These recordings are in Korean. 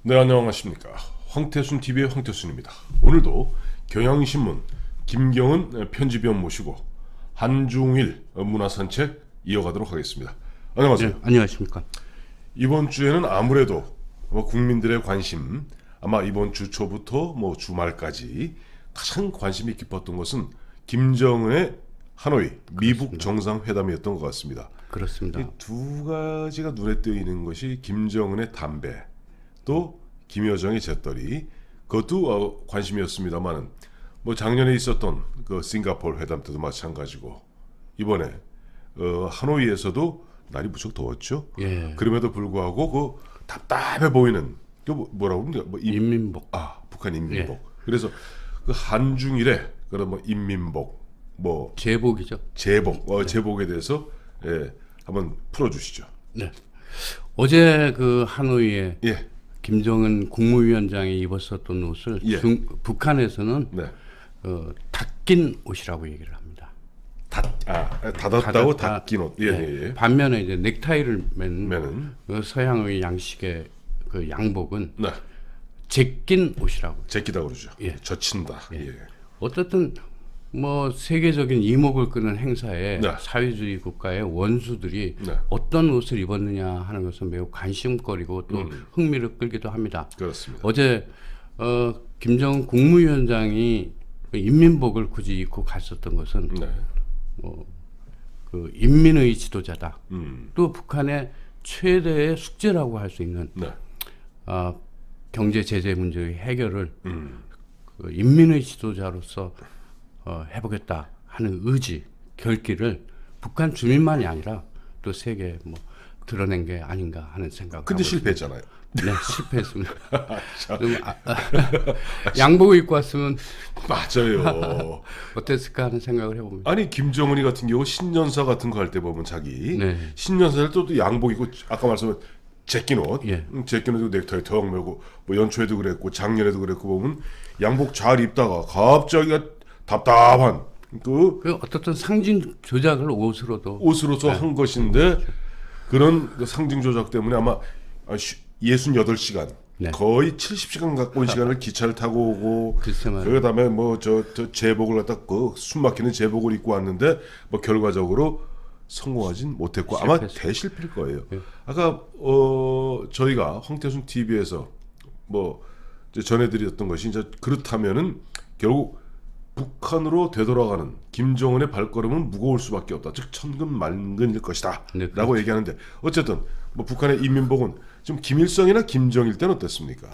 네, 안녕하십니까. 황태순 TV의 황태순입니다. 오늘도 경향신문 김경은 편집위원 모시고 한중일 문화산책 이어가도록 하겠습니다. 안녕하세요. 네, 안녕하십니까. 이번 주에는 아무래도 국민들의 관심, 아마 이번 주 초부터 주말까지 가장 관심이 깊었던 것은 김정은의 하노이 미북 정상회담이었던 것 같습니다. 그렇습니다. 이 두 가지가 눈에 띄는 것이 김정은의 담배, 또 김여정의 재떨이, 그것도 관심이었습니다만은 작년에 있었던 그 싱가포르 회담 때도 마찬가지고 이번에 하노이에서도 날이 무척 더웠죠. 예. 그럼에도 불구하고 그 답답해 보이는 그 뭐라고 그럽니까? 인민복. 북한 인민복. 예. 그래서 그 한중일의 그런 인민복, 제복이죠. 제복, 제복에 대해서 한번 풀어주시죠. 네. 어제 그 하노이에 예. 김정은 국무위원장이 입었었던 옷을 예. 북한에서는 네. 닫긴 옷이라고 얘기를 합니다. 닫았다고 닫긴 옷. 예. 반면에 이제 넥타이를 맨 맨은 그 서양의 양식의 그 양복은 네. 제낀 옷이라고. 제끼다 그러죠. 예. 젖힌다. 예. 어쨌든 세계적인 이목을 끄는 행사에 네. 사회주의 국가의 원수들이 네. 어떤 옷을 입었느냐 하는 것은 매우 관심거리고 또 흥미를 끌기도 합니다. 그렇습니다. 어제 김정은 국무위원장이 인민복을 굳이 입고 갔었던 것은 네. 그 인민의 지도자다. 또 또 북한의 최대의 숙제라고 할 수 있는 네. 경제 제재 문제의 해결을 그 인민의 지도자로서 해보겠다 하는 의지, 결기를 북한 주민만이 아니라 또 세계에 드러낸 게 아닌가 하는 생각을 근데 하고 실패했잖아요. 네, 실패했습니다. 양복을 입고 왔으면 맞아요. 어땠을까 하는 생각을 해봅니다. 아니 김정은이 같은 경우 신년사 같은 거 할 때 보면 자기 네. 신년사를 또 양복 입고 아까 말씀한 제낀 옷, 예. 제낀 옷 넥타이 턱 메고 연초에도 그랬고 작년에도 그랬고 보면 양복 잘 입다가 갑자기 답답한 그 그 어떻든 상징 조작을 옷으로도 옷으로서 한 것인데 그런 그 상징 조작 때문에 아마 68시간 네. 거의 70시간 가까운 시간을 기차를 타고 오고 글쎄 말이에요. 그다음에 저 제복을 갖다 그 숨막히는 제복을 입고 왔는데 결과적으로 성공하진 못했고 아마 실패했어요. 대실패일 거예요. 네. 아까 저희가 황태순 TV에서 이제 전해드렸던 것이 이제 그렇다면은 결국 북한으로 되돌아가는 김정은의 발걸음은 무거울 수밖에 없다. 즉 천근만근일 것이다. 네, 라고 얘기하는데 어쨌든 북한의 인민복은 지금 김일성이나 김정일 때는 어땠습니까?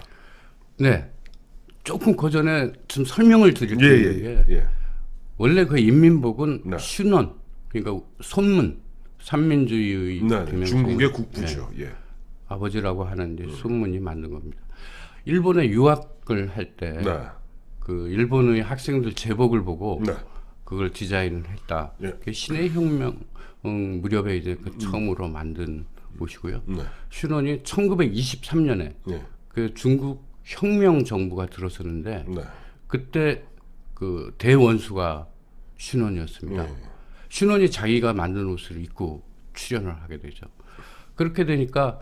네. 조금 그 전에 좀 설명을 드릴 텐데 원래 그 인민복은 네. 신원, 그러니까 손문, 삼민주의의 네, 중국의 국부죠. 네. 아버지라고 하는 이제 손문이 만든 겁니다. 일본에 유학을 할 때 그 일본의 학생들 제복을 보고 네. 그걸 디자인을 했다. 예. 그게 신의 혁명 무렵에 이제 그 처음으로 만든 옷이고요. 네. 신원이 1923년에 예. 그 중국 혁명 정부가 들어서는데 네. 그때 그 대원수가 신원이었습니다. 예. 신원이 자기가 만든 옷을 입고 출연을 하게 되죠. 그렇게 되니까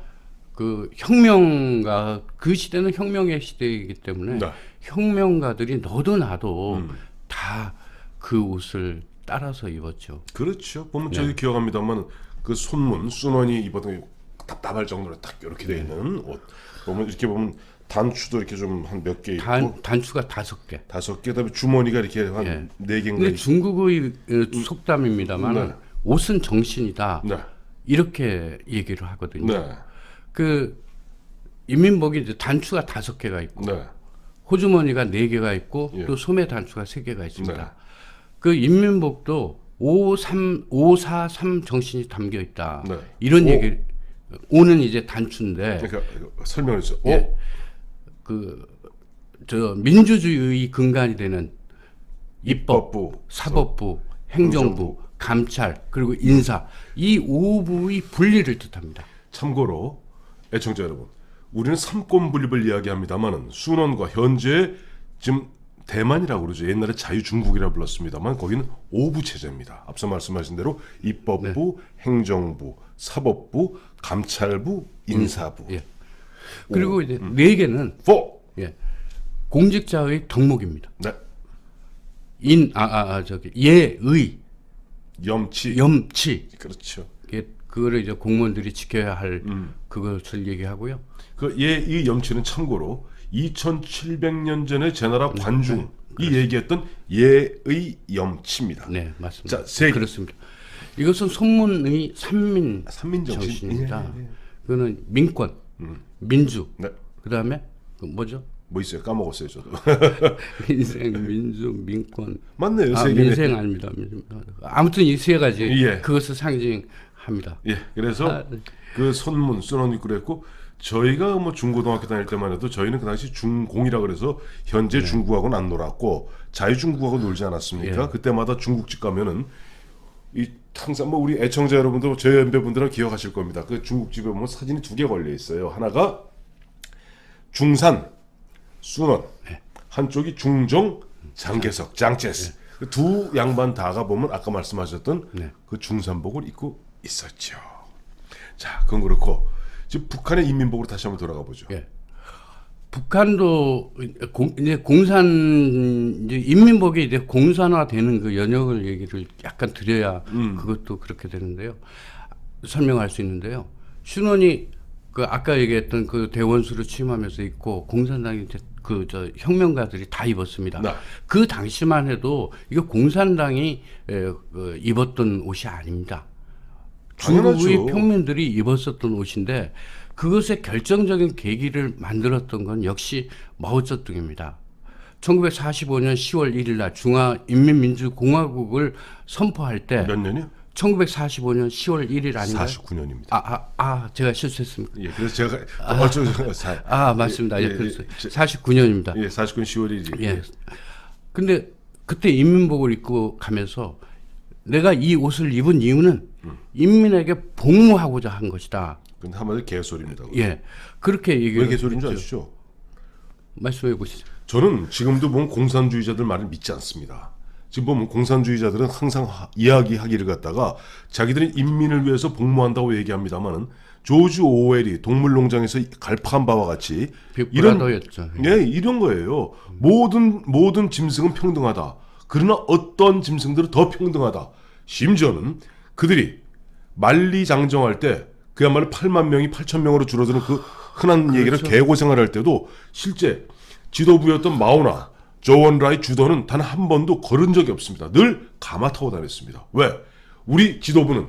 그 혁명가, 그 시대는 혁명의 시대이기 때문에 네. 혁명가들이 너도 나도 다 그 옷을 따라서 입었죠. 그렇죠. 보면 저희 기억합니다만 그 손문 순원이 입었던 게 답답할 정도로 딱 이렇게 돼 있는 옷 보면 이렇게 보면 단추도 이렇게 좀 한 몇 개 있고 단추가 5개. 5개 그다음에 주머니가 이렇게 한 예. 4개인가 근데 중국의 속담입니다만 네. 옷은 정신이다. 네. 이렇게 얘기를 하거든요. 네. 그 인민복이 이제 단추가 5개가 있고 네. 호주머니가 4개가 있고 예. 또 소매 단추가 3개가 있습니다. 네. 그 인민복도 543 정신이 담겨 있다. 네. 이런 얘기. 5는 이제 단추인데 그러니까 설명해 주세요. 예. 저 민주주의의 근간이 되는 입법부, 사법부, 행정부, 감찰, 그리고 인사, 이 5부의 분리를 뜻합니다. 참고로 애청자 여러분, 우리는 삼권분립을 이야기합니다만은 순원과 현재 지금 대만이라고 그러죠. 옛날에 자유중국이라 불렀습니다만 거기는 5부 체제입니다. 앞서 말씀하신 대로 입법부, 행정부, 사법부, 감찰부, 인사부. 예. 그리고 이제 네 개는 4. 예, 공직자의 덕목입니다. 네. 예의, 염치. 염치. 그렇죠. 그거를 이제 공무원들이 지켜야 할 그것을 얘기하고요. 그 예의 염치는 참고로 2700년 전에 제나라 관중이 얘기했던 예의 염치입니다. 네, 맞습니다. 자, 세 개. 그렇습니다. 이것은 손문의 삼민정신. 삼민정신입니다. 예. 그거는 민권, 민주, 네. 그다음에 그 뭐죠? 뭐 있어요? 까먹었어요, 저도. 민생, 민주, 민권. 맞네요. 세 개네. 민생 아닙니다. 아무튼 이 세 가지 예. 그것을 상징합니다. 예. 그래서 그 손문 순원이 그랬고 저희가 뭐 중고등학교 다닐 때만 해도 저희는 그 당시 중공이라 그래서 현재 중국하고는 안 놀았고 자유중국하고 놀지 않았습니까? 예. 그때마다 중국집 가면은 이 항상 뭐 우리 애청자 여러분도 제 연배분들은 기억하실 겁니다. 그 중국집에 보면 사진이 2개 걸려 있어요. 하나가 중산 순원, 한쪽이 중종 장개석 장제스. 그 두 양반 다가 보면 아까 말씀하셨던 그 중산복을 입고 있었죠. 자, 그건 그렇고 지금 북한의 인민복으로 다시 한번 돌아가 보죠. 예. 북한도 이제 이제 인민복이 이제 공산화되는 그 연역을 얘기를 약간 드려야 그것도 그렇게 되는데요. 설명할 수 있는데요. 신원이 그 아까 얘기했던 그 대원수로 취임하면서 입고 공산당이 이제 혁명가들이 다 입었습니다. 네. 그 당시만 해도 이거 공산당이 입었던 옷이 아닙니다. 중국의 당연하죠. 평민들이 입었었던 옷인데 그것의 결정적인 계기를 만들었던 건 역시 마오쩌둥입니다. 1945년 10월 1일 날 중화인민민주공화국을 선포할 때 몇 년이요? 1945년 10월 1일 아닌가요? 49년입니다. 제가 실수했습니다. 예, 그래서 제가 맞습니다. 예, 그래서 예, 49년입니다. 예, 49년 10월 1일. 예. 근데 그때 인민복을 입고 가면서 내가 이 옷을 입은 이유는 인민에게 복무하고자 한 것이다. 근데 한마디로 개소리입니다. 예. 그렇게 얘기를 왜 개소리인 줄 아시죠? 말씀해 보시죠. 저는 지금도 보면 공산주의자들 말을 믿지 않습니다. 지금 보면 공산주의자들은 항상 이야기하기를 갖다가 자기들은 인민을 위해서 복무한다고 얘기합니다만은 조지 오웰이 동물농장에서 갈파한 바와 같이 빅브라더였죠. 이런 거예요. 모든 짐승은 평등하다. 그러나 어떤 짐승들은 더 평등하다. 심지어는 그들이 만리장정할 때 그야말로 8만 명이 8천 명으로 줄어드는 그 흔한 얘기를 개고생을 할 때도 실제 지도부였던 마오나 조원라이 주도는 단 한 번도 걸은 적이 없습니다. 늘 가마 타고 다녔습니다. 왜? 우리 지도부는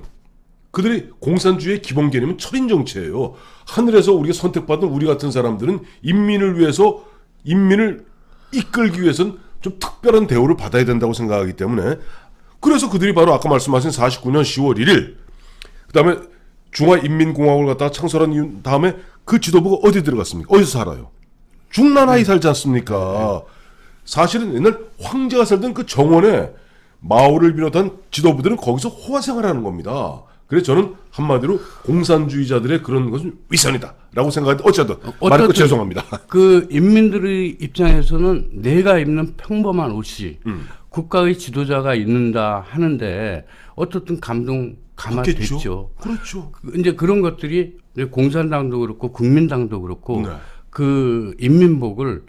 그들이 공산주의의 기본 개념은 철인 정치예요. 하늘에서 우리가 선택받은 우리 같은 사람들은 인민을 위해서 인민을 이끌기 위해서는 좀 특별한 대우를 받아야 된다고 생각하기 때문에 그래서 그들이 바로 아까 말씀하신 49년 10월 1일 그다음에 중화인민공화국을 갖다가 창설한 이후 다음에 그 지도부가 어디 들어갔습니까? 어디서 살아요? 중난하에 살지 않습니까? 사실은 옛날 황제가 살던 그 정원에 마오를 비롯한 지도부들은 거기서 호화 생활하는 겁니다. 그래서 저는 한마디로 공산주의자들의 그런 것은 위선이다라고 생각하는데 어쨌든 말을 죄송합니다. 그 인민들의 입장에서는 내가 입는 평범한 옷이 국가의 지도자가 입는다 하는데 어떻든 감화됐죠. 그렇죠. 이제 그런 것들이 공산당도 그렇고 국민당도 그렇고 네. 그 인민복을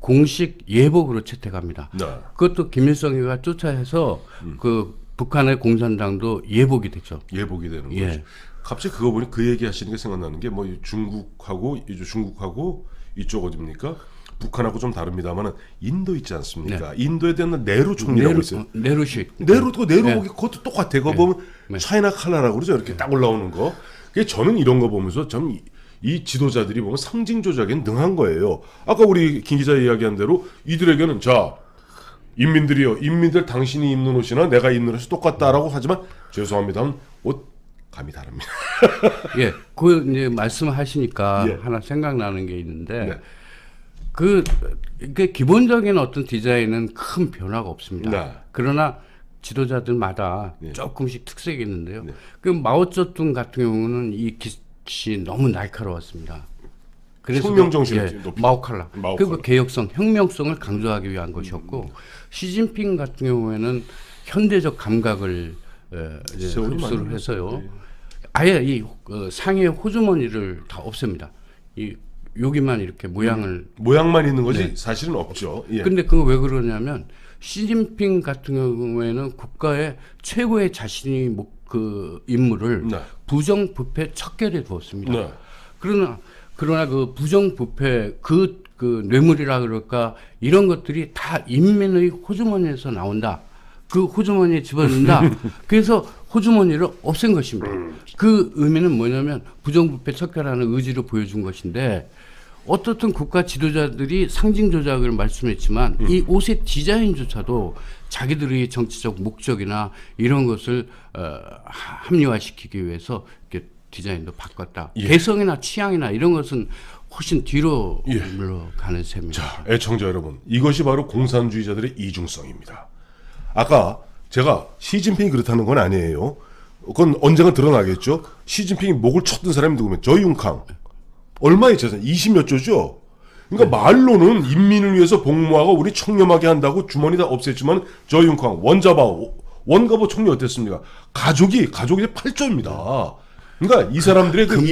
공식 예복으로 채택합니다. 네. 그것도 김일성이가 쫓아해서 그 북한의 공산당도 예복이 됐죠. 예복이 되는 예. 거죠. 갑자기 그거 보니 그 얘기 하시는 게 생각나는 게 뭐 중국하고 이쪽 어디입니까? 북한하고 좀 다릅니다만은 인도 있지 않습니까? 인도에 대한 네루 총리라고 있어요. 네루식. 네루복이 그것도 똑같아. 그거 보면 차이나 칼라라고 그러죠. 이렇게 딱 올라오는 거. 그게 저는 이런 거 보면서 참 이 지도자들이 보면 상징 조작에 능한 거예요. 아까 우리 김 기자 이야기한 대로 이들에게는 자 인민들이요, 인민들 당신이 입는 옷이나 내가 입는 옷이 똑같다라고 하지만 죄송합니다만 옷 감이 다릅니다. 예, 그 이제 말씀하시니까 예. 하나 생각나는 게 있는데 네. 그게 기본적인 어떤 디자인은 큰 변화가 없습니다. 네. 그러나 지도자들마다 조금씩 특색이 있는데요. 그 마오쩌둥 같은 경우는 이 빛이 너무 날카로웠습니다. 그래서 혁명 정신을 높이. 마오칼라. 마오칼라. 그리고 개혁성, 혁명성을 강조하기 위한 것이었고 시진핑 같은 경우에는 현대적 감각을 이제 흡수를 해서요. 아예 이 상해 호주머니를 다 없앱니다. 이 여기만 이렇게 모양을. 모양만 있는 거지 네. 사실은 없죠. 예. 근데 그거 왜 그러냐면 시진핑 같은 경우에는 국가의 최고의 자신이 그 인물을 네. 부정부패 척결해 두었습니다. 네. 그러나 그 부정부패 그 뇌물이라 그럴까 이런 것들이 다 인민의 호주머니에서 나온다. 그 호주머니에 집어넣는다. 그래서 호주머니를 없앤 것입니다. 그 의미는 뭐냐면 부정부패 척결하는 의지를 보여준 것인데 어떻든 국가 지도자들이 상징 조작을 말씀했지만 이 옷의 디자인조차도 자기들의 정치적 목적이나 이런 것을 합리화시키기 위해서 이렇게 디자인도 바꿨다. 예. 개성이나 취향이나 이런 것은 훨씬 뒤로 예. 물러가는 셈입니다. 자, 애청자 여러분, 이것이 바로 공산주의자들의 이중성입니다. 아까 제가 시진핑이 그렇다는 건 아니에요. 그건 언젠가 드러나겠죠. 시진핑이 목을 쳤던 사람이 누구면 저윤캉. 얼마의 재산? 20몇 조죠. 그러니까 말로는 인민을 위해서 복무하고 우리 청렴하게 한다고 주머니 다 없앴지만 저윤캉, 원가보 총리 어땠습니까? 가족이 8조입니다. 그러니까 이 사람들의 그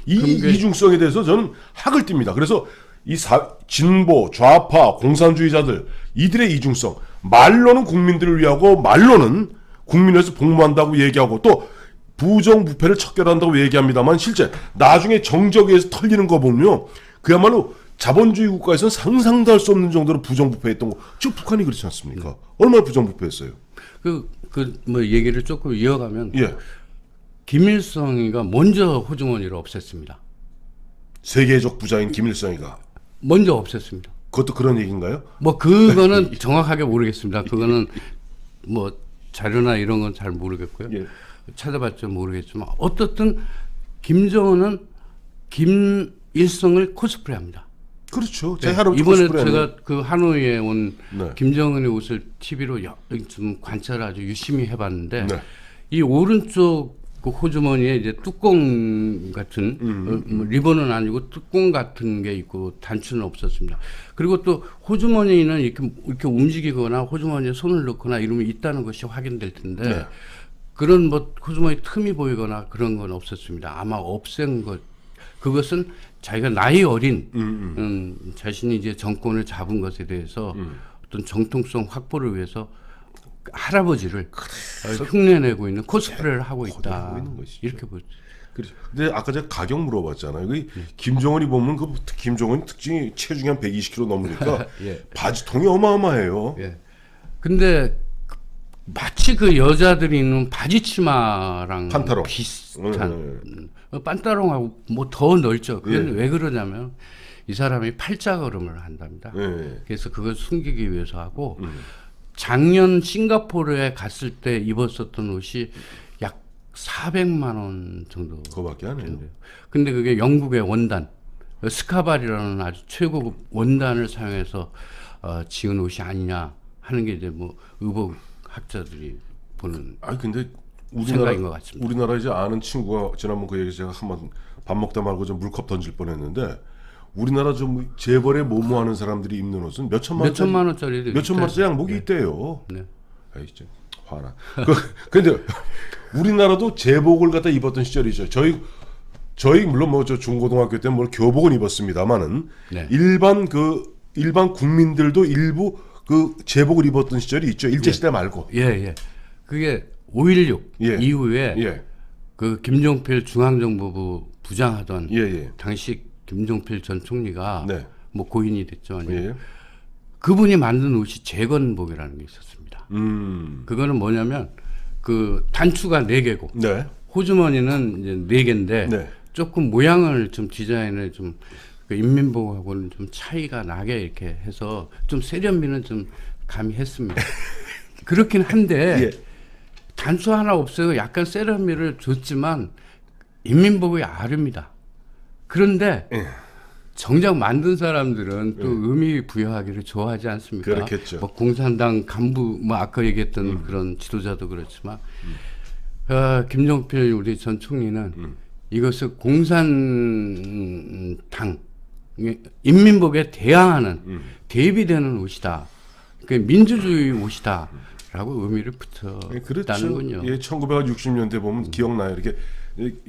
이중성에 대해서 저는 학을 띱니다. 그래서 진보, 좌파, 공산주의자들 이들의 이중성, 말로는 국민들을 위하고 말로는 국민에서 복무한다고 얘기하고 또 부정부패를 척결한다고 얘기합니다만 실제 나중에 정적에서 털리는 거 보면요, 그야말로 자본주의 국가에서는 상상도 할 수 없는 정도로 부정부패했던 거. 지금 북한이 그렇지 않습니까? 얼마나 부정부패했어요? 뭐 얘기를 조금 이어가면 예. 김일성이가 먼저 호주머니를 없앴습니다. 세계적 부자인 김일성이가 먼저 없앴습니다. 그것도 그런 얘기인가요? 뭐 그거는 정확하게 모르겠습니다. 그거는 뭐 자료나 이런 건 잘 모르겠고요. 예. 찾아봤죠 모르겠지만 어떻든 김정은은 김일성을 코스프레합니다. 그렇죠. 네, 할아버지 이번에 코스프레는. 제가 그 하노이에 온 네. 김정은의 옷을 TV로 좀 관찰을 아주 유심히 해봤는데 네. 이 오른쪽 그 호주머니에 이제 뚜껑 같은 뭐 리본은 아니고 뚜껑 같은 게 있고 단추는 없었습니다. 그리고 또 호주머니는 이렇게 움직이거나 호주머니에 손을 넣거나 이러면 있다는 것이 확인될 텐데 네. 그런 뭐 호주머니 틈이 보이거나 그런 건 없었습니다. 아마 없앤 것 그것은 자기가 나이 어린 자신이 이제 정권을 잡은 것에 대해서 어떤 정통성 확보를 위해서 할아버지를 흉내내고 있는 코스프레를 하고 있다. 있는 것이죠. 이렇게 보죠. 그렇죠. 근데 아까 제가 가격 물어봤잖아요. 김정은이 보면 김정은 특징이 체중이 한 120kg 넘으니까 예. 바지통이 어마어마해요. 예. 근데 마치 그 여자들이 입는 바지 치마랑 판타롱. 비슷한 판타롱하고 뭐 더 넓죠. 그건 왜 그러냐면 이 사람이 팔자걸음을 한답니다. 예. 그래서 그걸 숨기기 위해서 하고 작년 싱가포르에 갔을 때 입었었던 옷이 약 400만 원 정도. 그거밖에 안 해요. 근데 그게 영국의 원단 스카발이라는 아주 최고급 원단을 사용해서 지은 옷이 아니냐 하는 게 이제 뭐 의복학자들이 보는 근데 생각인 것 같습니다. 우리나라 이제 아는 친구가 지난번 그 얘기 제가 한번 밥 먹다 말고 좀 물컵 던질 뻔했는데 우리나라 좀 재벌에 모모하는 사람들이 입는 옷은 몇 천만 원짜리 몇 천만 원짜리 양복이 있대요. 네. 에이 진짜 화나. 근데 우리나라도 제복을 갖다 입었던 시절이죠. 저희 물론 뭐 저 중고등학교 때 뭘 교복은 입었습니다만은 네. 일반 국민들도 일부 그 제복을 입었던 시절이 있죠. 일제 시대 말고. 예. 그게 5.16 예. 이후에 예. 그 김종필 중앙정보부 부장하던 예. 당시 김종필 전 총리가 네. 뭐 고인이 됐죠. 예. 그분이 만든 옷이 재건복이라는 게 있었습니다. 그거는 뭐냐면 그 단추가 4개고 네. 호주머니는 이제 4개인데 네. 조금 모양을 좀 디자인을 좀 그 인민복하고는 좀 차이가 나게 이렇게 해서 좀 세련미는 좀 가미했습니다. 그렇긴 한데 예. 단추 하나 없애고 약간 세련미를 줬지만 인민복이 아릅니다. 그런데 정작 만든 사람들은 또 의미 부여하기를 좋아하지 않습니까? 그렇겠죠. 뭐 공산당 간부, 뭐 아까 얘기했던 그런 지도자도 그렇지만 김종필 우리 전 총리는 이것을 공산당 인민복에 대항하는 대비되는 옷이다. 그러니까 민주주의 옷이다라고 의미를 붙였다는군요. 그렇죠. 예, 1960년대 보면 기억나요. 이렇게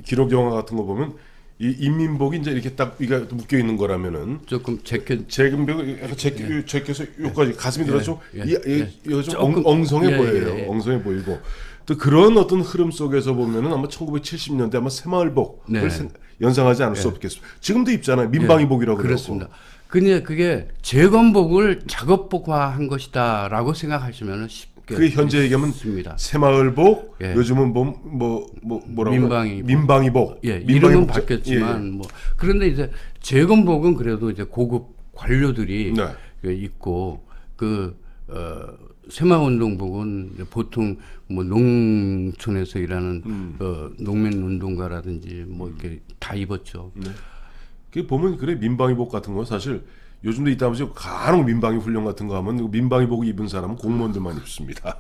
기록 영화 같은 거 보면 이 인민복이 이제 이렇게 딱 이가 묶여 있는 거라면은 조금 제껴 재근벽을 약간 제껴서 여기까지 가슴이 들어서 좀 조금, 엉성해 보여요. 엉성해 보이고 또 그런 어떤 흐름 속에서 보면은 아마 1970년대 아마 새마을복을 연상하지 않을 수 없겠습니다. 지금도 입잖아요. 민방위복이라고 그렇습니다. 근데 그게 재건복을 작업복화한 것이다라고 생각하시면 쉽게 그게 현재 얘기하면 있습니다. 새마을복, 요즘은 뭐라고 민방위복, 이름은 바뀌었지만 뭐 그런데 이제 재건복은 그래도 이제 고급 관료들이 있고 새마을운동복은 보통 뭐 농촌에서 일하는 농민운동가라든지 뭐 이렇게 다 입었죠. 그 보면 그래 민방위복 같은 거 사실 요즘도 있다 보면 간혹 민방위 훈련 같은 거 하면 민방위복 입은 사람은 공무원들만 입습니다.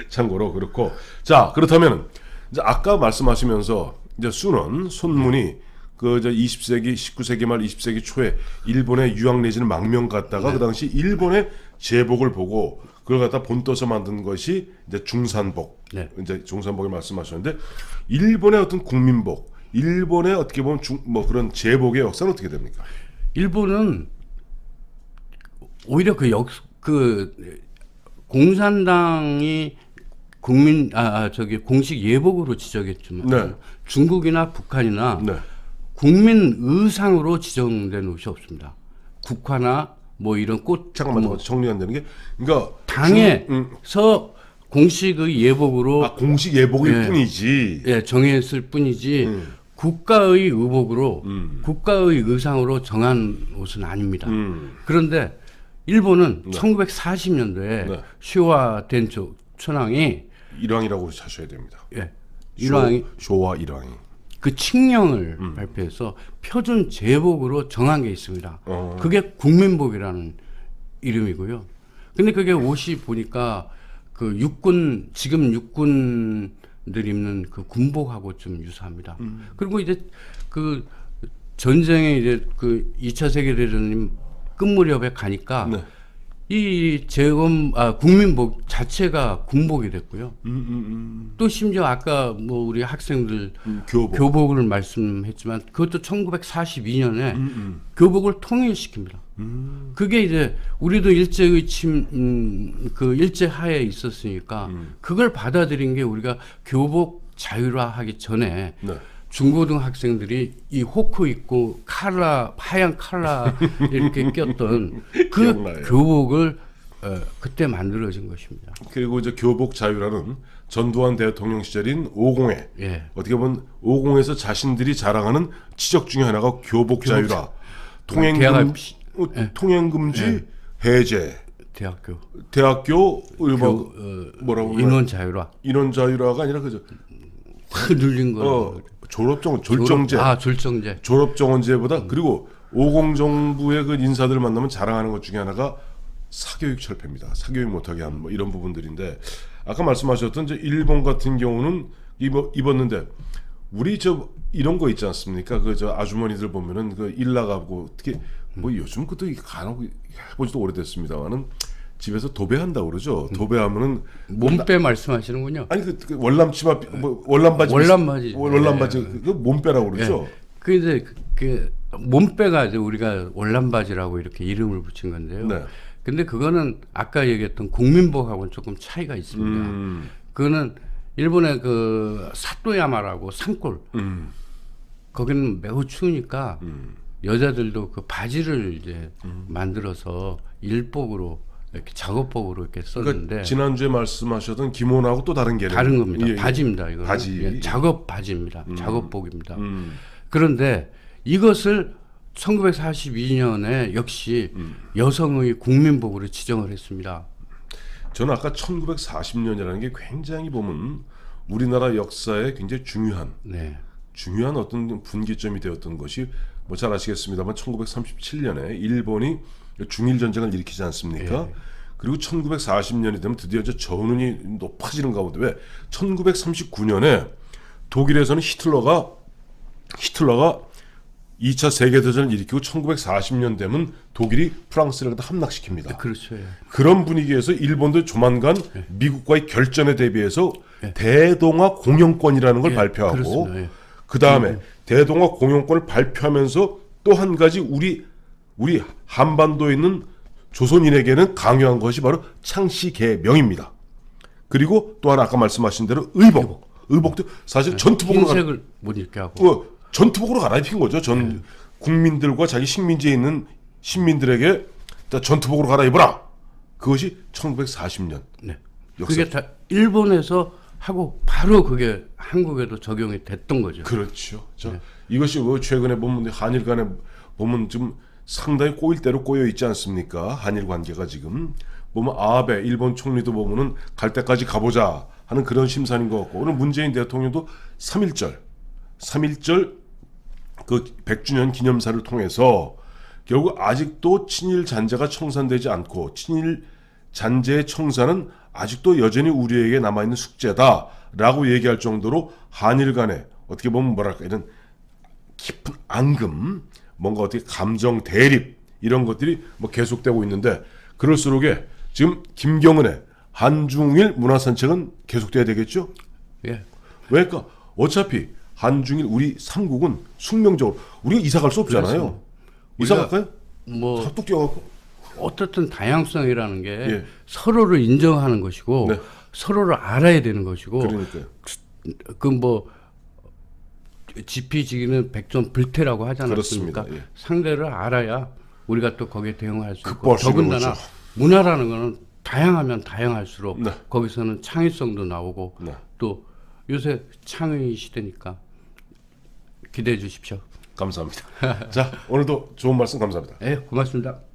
참고로 그렇고 자 그렇다면 이제 아까 말씀하시면서 이제 손문이 그 이제 20세기 19세기 말 20세기 초에 일본의 유학 내지는 망명 갔다가 그 당시 일본의 제복을 보고 그걸 갖다 본떠서 만든 것이 이제 중산복. 이제 중산복을 말씀하셨는데 일본의 어떤 국민복, 일본의 어떻게 보면 뭐 그런 제복의 역사는 어떻게 됩니까? 일본은 오히려 공산당이 공식 예복으로 지정했지만 중국이나 북한이나 국민 의상으로 지정된 옷이 없습니다. 국화나 뭐 이런 꽃 잠깐만 정리 안 되는 게 그러니까 당에서 공식의 예복으로 공식 예복일 뿐이지 정했을 뿐이지 국가의 의복으로 국가의 의상으로 정한 옷은 아닙니다. 그런데 일본은 1940년도에 쇼와 덴초 천황이 일왕이라고 하셔야 됩니다. 일왕이 쇼와 일왕이 그 칙령을 발표해서 표준 제복으로 정한 게 있습니다. 그게 국민복이라는 이름이고요. 근데 그게 옷이 보니까 그 지금 육군들 입는 그 군복하고 좀 유사합니다. 그리고 이제 그 전쟁에 이제 그 2차 세계대전이 끝 무렵에 가니까 이 국민복 자체가 군복이 됐고요. 또 심지어 아까 뭐 우리 학생들 교복을 말씀했지만 그것도 1942년에 교복을 통일시킵니다. 그게 이제 우리도 일제의 그 일제 하에 있었으니까 그걸 받아들인 게 우리가 교복 자율화하기 전에 중고등 학생들이 이 호크 입고 하얀 칼라 이렇게 꼈던 그 기억나요. 교복을 그때 만들어진 것입니다. 그리고 이제 교복 자유라는 전두환 대통령 시절인 50에 어떻게 보면 50에서 자신들이 자랑하는 지적 중에 하나가 교복 자유라. 통행금지 해제. 대학교 뭐라고 인원 자유라. 인원 자유라가 아니라 그죠. 확 늘린 거. 졸정제. 졸정제. 졸업정원제보다 그리고 50 정부의 그 인사들 만나면 자랑하는 것 중에 하나가 사교육 철폐입니다. 사교육 못하게 하는 뭐 이런 부분들인데 아까 말씀하셨던 이제 일본 같은 경우는 입었는데 우리 이런 거 있지 않습니까? 아주머니들 보면은 그 일 나가고 특히 뭐 요즘 것도 간혹 해보지도 오래됐습니다만은 집에서 도배한다고 그러죠. 도배하면은 몸빼 말씀하시는군요. 아니 그 월남치마 월남바지 그 몸빼라고 그러죠. 근데 그 몸빼가 이제 우리가 월남바지라고 이렇게 이름을 붙인 건데요. 근데 그거는 아까 얘기했던 국민복하고는 조금 차이가 있습니다. 그거는 일본의 그 사토야마라고 산골 거기는 매우 추우니까 여자들도 그 바지를 이제 만들어서 일복으로 이렇게 작업복으로 이렇게 썼는데 그러니까 지난주에 말씀하셨던 기모노하고 또 다른 개념 다른 겁니다. 바지입니다. 이거 바지 작업 바지입니다. 작업복입니다. 그런데 이것을 1942년에 역시 여성의 국민복으로 지정을 했습니다. 저는 아까 1940년이라는 게 굉장히 보면 우리나라 역사에 굉장히 중요한 어떤 분기점이 되었던 것이 뭐 잘 아시겠습니다만 1937년에 일본이 중일 전쟁을 일으키지 않습니까? 그리고 1940년이 되면 드디어 이제 전운이 높아지는 가운데 왜 1939년에 독일에서는 히틀러가 2차 세계대전을 일으키고 1940년 되면 독일이 프랑스를 함락시킵니다. 그렇죠. 그런 분위기에서 일본도 조만간 미국과의 결전에 대비해서 대동아 공영권이라는 걸 발표하고 그 다음에 대동아 공영권을 발표하면서 또 한 가지 우리 한반도에 있는 조선인에게는 강요한 것이 바로 창씨개명입니다. 그리고 또 하나 아까 말씀하신 대로 의복도 사실 전투복으로 흰색을 못 입게 하고 전투복으로 갈아입힌 거죠. 전 국민들과 자기 식민지에 있는 시민들에게 다 전투복으로 갈아입어라. 그것이 1940년. 네. 역사. 그게 다 일본에서 하고 바로 그게 한국에도 적용이 됐던 거죠. 그렇죠. 이것이 뭐 최근에 보면 한일 간에 보면 좀 상당히 꼬일 대로 꼬여 있지 않습니까? 한일 관계가 지금 보면 아베 일본 총리도 보면은 갈 때까지 가보자 하는 그런 심산인 것 같고 오늘 문재인 대통령도 3.1절 그 100주년 기념사를 통해서 결국 아직도 친일 잔재가 청산되지 않고 친일 잔재의 청산은 아직도 여전히 우리에게 남아있는 숙제다라고 얘기할 정도로 한일 간에 어떻게 보면 뭐랄까 이런 깊은 앙금 뭔가 어떻게 감정 대립 이런 것들이 뭐 계속되고 있는데 그럴수록에 지금 김경은의 한중일 문화산책은 계속돼야 되겠죠? 예. 왜일까? 어차피 한중일 우리 삼국은 숙명적으로 우리가 이사 갈 수 없잖아요. 이사 갈까요? 뭐 뚝 뛰어갖고 어떻든 다양성이라는 게 예. 서로를 인정하는 것이고 네. 서로를 알아야 되는 것이고 그러니까요. 그 뭐 지피지기는 백전 불태라고 하지 않았습니까? 그렇습니다. 예. 상대를 알아야 우리가 또 거기에 대응할 수 있고 극복할 수 있는 더군다나 거죠. 문화라는 거는 다양하면 다양할수록 네. 거기서는 창의성도 나오고 네. 또 요새 창의 시대니까 기대해 주십시오. 감사합니다. 자 오늘도 좋은 말씀 감사합니다. 네, 고맙습니다.